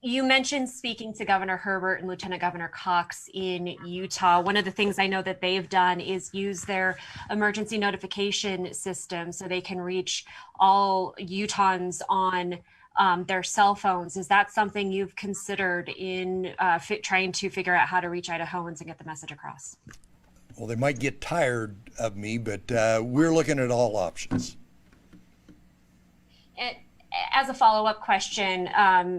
You mentioned speaking to Governor Herbert and Lieutenant Governor Cox in Utah. One of the things I know that they've done is use their emergency notification system so they can reach all Utahns on their cell phones. Is that something you've considered in trying to figure out how to reach Idahoans and get the message across? Well, they might get tired of me, but we're looking at all options. As a follow-up question,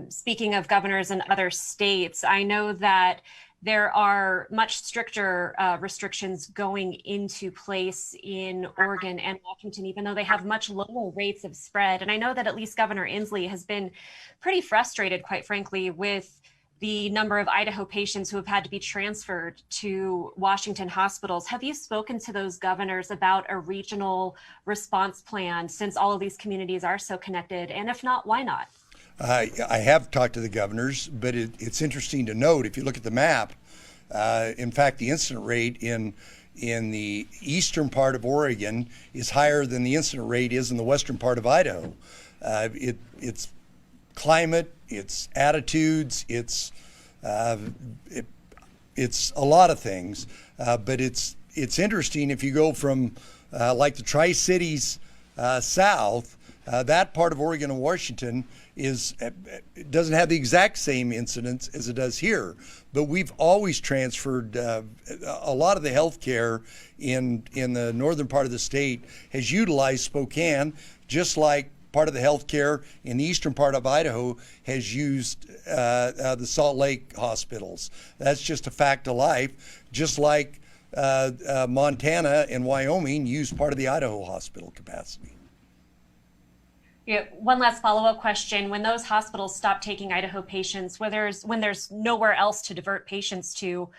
speaking of governors in other states, I know that there are much stricter restrictions going into place in Oregon and Washington, even though they have much lower rates of spread. And I know that at least Governor Inslee has been pretty frustrated, quite frankly, with the number of Idaho patients who have had to be transferred to Washington hospitals. Have you spoken to those governors about a regional response plan since all of these communities are so connected? And if not, why not? I have talked to the governors, but it's interesting to note, if you look at the map, in fact, the incident rate in the eastern part of Oregon is higher than the incident rate is in the western part of Idaho. It's climate, it's attitudes, it's a lot of things. But it's interesting if you go from like the Tri-Cities south, that part of Oregon and Washington it doesn't have the exact same incidence as it does here, but we've always transferred a lot of the health care in the northern part of the state has utilized Spokane, just like part of the health care in the eastern part of Idaho has used the Salt Lake hospitals. That's just a fact of life, just like Montana and Wyoming use part of the Idaho hospital capacity. Yeah, one last follow-up question. When those hospitals stop taking Idaho patients, when there's nowhere else to divert patients to,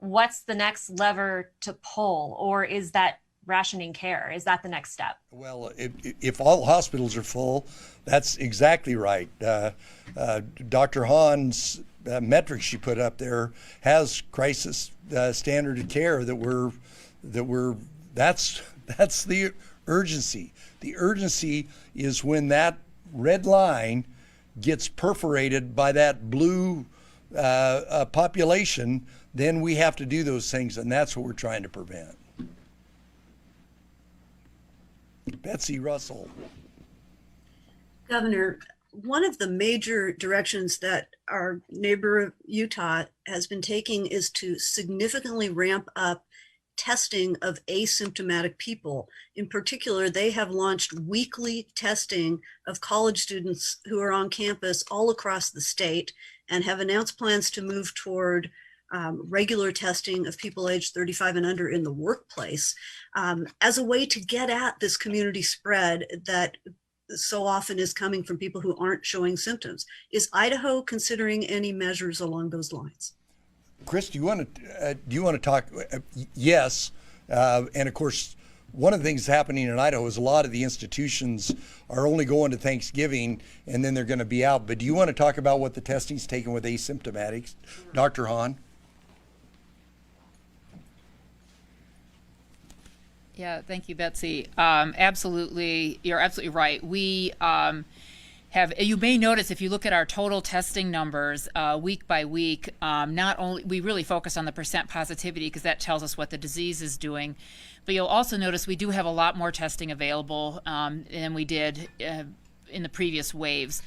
what's the next lever to pull? Or is that rationing care? Is that the next step? Well, if all hospitals are full, that's exactly right. Dr. Hahn's metrics she put up there has crisis standard of care that's the urgency. The urgency is when that red line gets perforated by that blue population, then we have to do those things, and that's what we're trying to prevent. Betsy Russell. Governor, one of the major directions that our neighbor Utah has been taking is to significantly ramp up testing of asymptomatic people. In particular, they have launched weekly testing of college students who are on campus all across the state and have announced plans to move toward regular testing of people aged 35 and under in the workplace as a way to get at this community spread that so often is coming from people who aren't showing symptoms. Is Idaho considering any measures along those lines? Chris, do you want to talk? Yes, and of course, one of the things happening in Idaho is a lot of the institutions are only going to Thanksgiving and then they're going to be out. But do you want to talk about what the testing's taken with asymptomatics, Dr. Hahn? Yeah, thank you, Betsy. Absolutely, you're absolutely right. We you may notice if you look at our total testing numbers week by week, not only we really focus on the percent positivity because that tells us what the disease is doing, but you'll also notice we do have a lot more testing available than we did in the previous waves.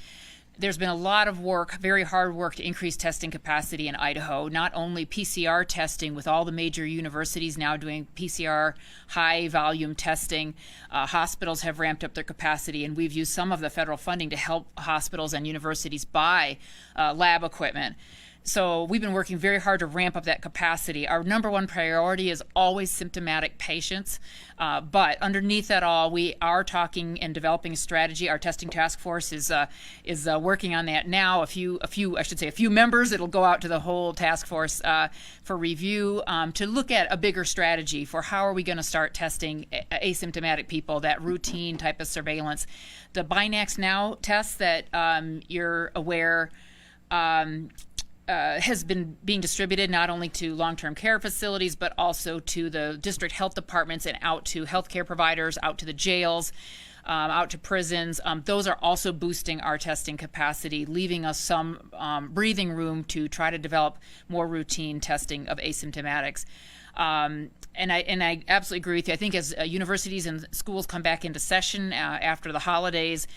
There's been a lot of work, very hard work, to increase testing capacity in Idaho, not only PCR testing with all the major universities now doing PCR high volume testing. Hospitals have ramped up their capacity, and we've used some of the federal funding to help hospitals and universities buy lab equipment. So we've been working very hard to ramp up that capacity. Our number one priority is always symptomatic patients, but underneath that all, we are talking and developing a strategy. Our testing task force is working on that now. A few members. It'll go out to the whole task force for review to look at a bigger strategy for how are we going to start testing asymptomatic people, that routine type of surveillance. The Binax Now test that you're aware has been being distributed not only to long-term care facilities, but also to the district health departments and out to healthcare providers, out to the jails, out to prisons. Those are also boosting our testing capacity, leaving us some breathing room to try to develop more routine testing of asymptomatics. And I absolutely agree with you. I think as universities and schools come back into session after the holidays,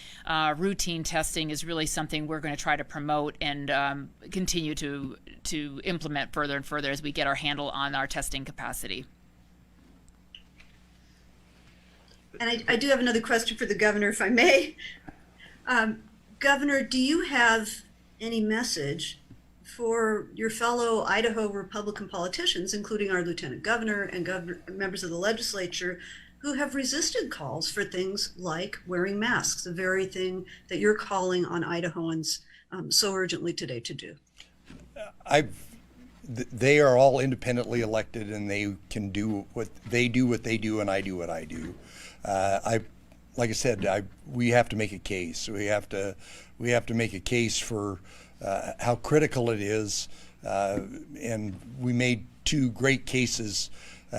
routine testing is really something we're going to try to promote and continue to implement further and further as we get our handle on our testing capacity. And I do have another question for the governor, if I may. Governor, do you have any message for your fellow Idaho Republican politicians, including our lieutenant governor and members of the legislature, who have resisted calls for things like wearing masks, the very thing that you're calling on Idahoans so urgently today to do? They are all independently elected, and they can do what they do, and I do what I do. Like I said, we have to make a case. We have to make a case for how critical it is, and we made two great cases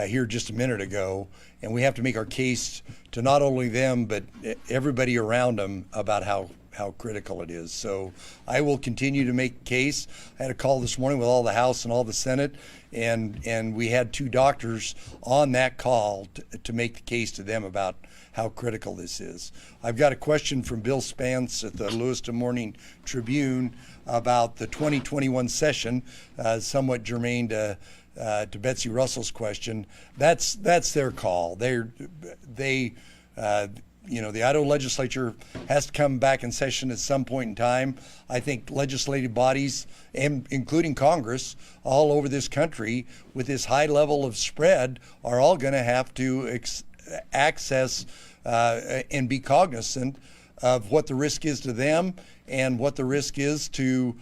here just a minute ago, and we have to make our case to not only them but everybody around them about how critical it is. So I will continue to make a case. I had a call this morning with all the House and all the Senate, and we had 2 doctors on that call to make the case to them about how critical this is. I've got a question from Bill Spance at the Lewiston Morning Tribune about the 2021 session, somewhat germane to Betsy Russell's question. That's their call. The Idaho legislature has to come back in session at some point in time. I think legislative bodies, and including Congress, all over this country with this high level of spread, are all going to have to access and be cognizant of what the risk is to them and what the risk is to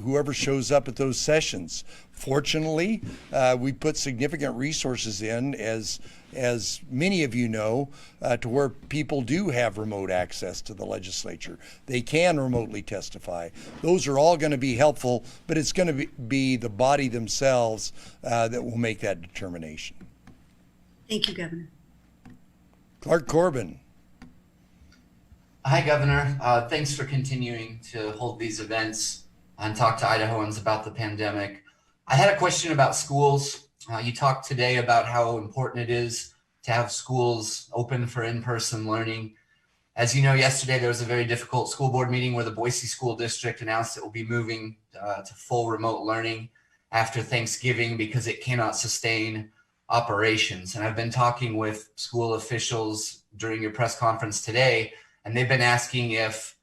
whoever shows up at those sessions. Fortunately, we put significant resources in, as many of you know, to where people do have remote access to the legislature. They can remotely testify. Those are all going to be helpful, but it's going to be the body themselves that will make that determination. Thank you, Governor. Clark Corbin. Hi, Governor. Thanks for continuing to hold these events and talk to Idahoans about the pandemic. I had a question about schools. You talked today about how important it is to have schools open for in-person learning. As you know, yesterday there was a very difficult school board meeting where the Boise School District announced it will be moving to full remote learning after Thanksgiving because it cannot sustain operations. And I've been talking with school officials during your press conference today, and they've been asking if,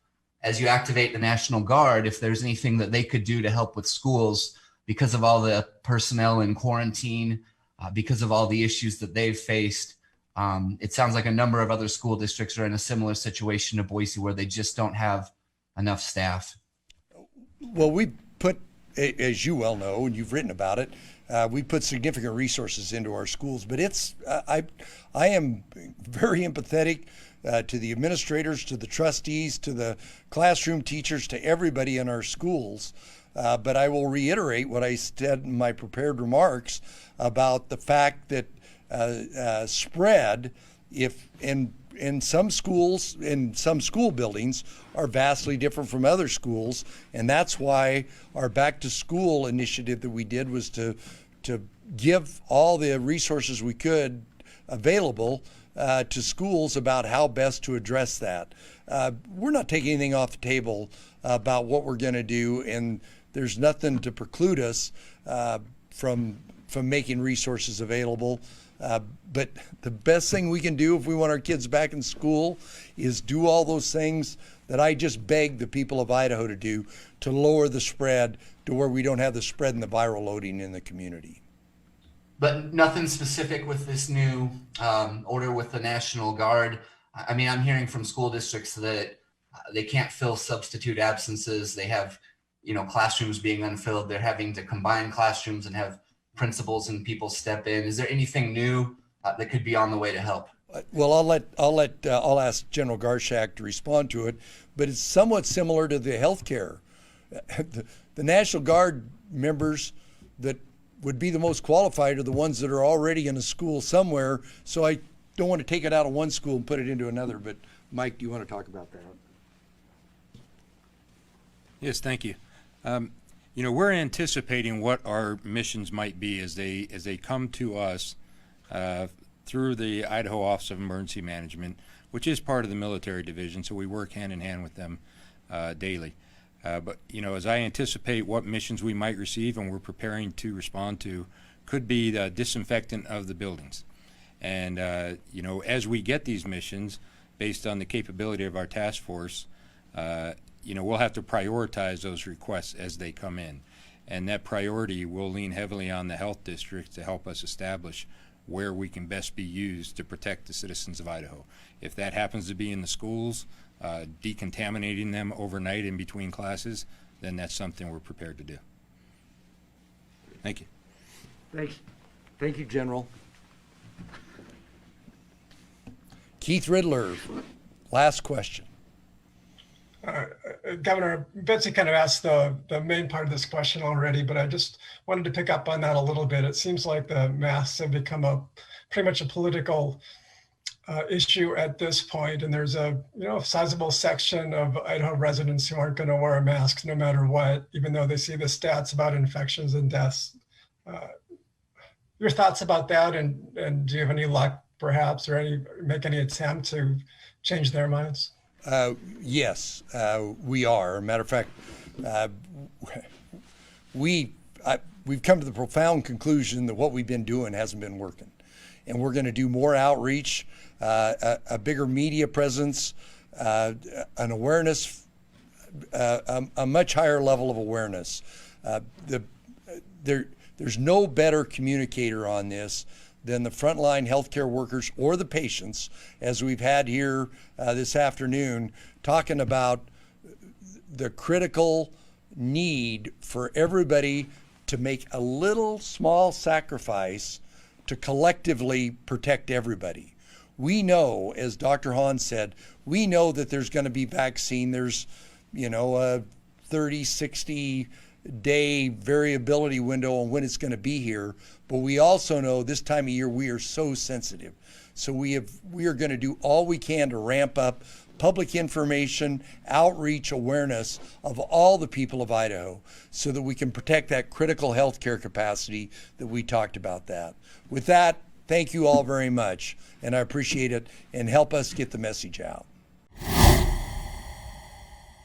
as you activate the National Guard, if there's anything that they could do to help with schools because of all the personnel in quarantine, because of all the issues that they've faced. It sounds like a number of other school districts are in a similar situation to Boise where they just don't have enough staff. Well, we put, as you well know, and you've written about it, we put significant resources into our schools, but I am very empathetic to the administrators, to the trustees, to the classroom teachers, to everybody in our schools. But I will reiterate what I said in my prepared remarks about the fact that spread, if in some schools, in some school buildings, are vastly different from other schools, and that's why our back to school initiative that we did was to give all the resources we could available to schools about how best to address that. We're not taking anything off the table about what we're going to do, and there's nothing to preclude us from making resources available. But the best thing we can do if we want our kids back in school is do all those things that I just begged the people of Idaho to do to lower the spread to where we don't have the spread and the viral loading in the community. But nothing specific with this new order with the National Guard. I mean, I'm hearing from school districts that they can't fill substitute absences. They have, classrooms being unfilled. They're having to combine classrooms and have principals and people step in. Is there anything new that could be on the way to help? Well, I'll ask General Garshak to respond to it, but it's somewhat similar to the healthcare. The National Guard members that would be the most qualified are the ones that are already in a school somewhere. So I don't want to take it out of one school and put it into another. But Mike, do you want to talk about that? Yes, thank you. We're anticipating what our missions might be as they come to us through the Idaho Office of Emergency Management, which is part of the military division, so we work hand in hand with them daily. But as I anticipate what missions we might receive and we're preparing to respond to, could be the disinfectant of the buildings. And as we get these missions, based on the capability of our task force, we'll have to prioritize those requests as they come in. And that priority will lean heavily on the health district to help us establish where we can best be used to protect the citizens of Idaho. If that happens to be in the schools, decontaminating them overnight in between classes, then that's something we're prepared to do. Thank you. Thanks. Thank you, General. Keith Riddler, last question. Governor, Betsy kind of asked the main part of this question already, but I just wanted to pick up on that a little bit. It seems like the masks have become pretty much a political issue at this point, and there's a sizable section of Idaho residents who aren't going to wear a mask no matter what, even though they see the stats about infections and deaths. Your thoughts about that, and do you have any luck, perhaps, or make any attempt to change their minds? Yes, we are. Matter of fact, we've come to the profound conclusion that what we've been doing hasn't been working, and we're going to do more outreach, a bigger media presence, an awareness, a much higher level of awareness. There's no better communicator on this than the frontline healthcare workers or the patients, as we've had here this afternoon, talking about the critical need for everybody to make a little small sacrifice to collectively protect everybody. We know, as Dr. Hahn said, we know that there's going to be vaccine. There's, a 30, 60 day variability window on when it's going to be here. But we also know this time of year we are so sensitive. So we are going to do all we can to ramp up public information, outreach, awareness of all the people of Idaho so that we can protect that critical healthcare capacity that we talked about that. With that, thank you all very much, and I appreciate it, and help us get the message out.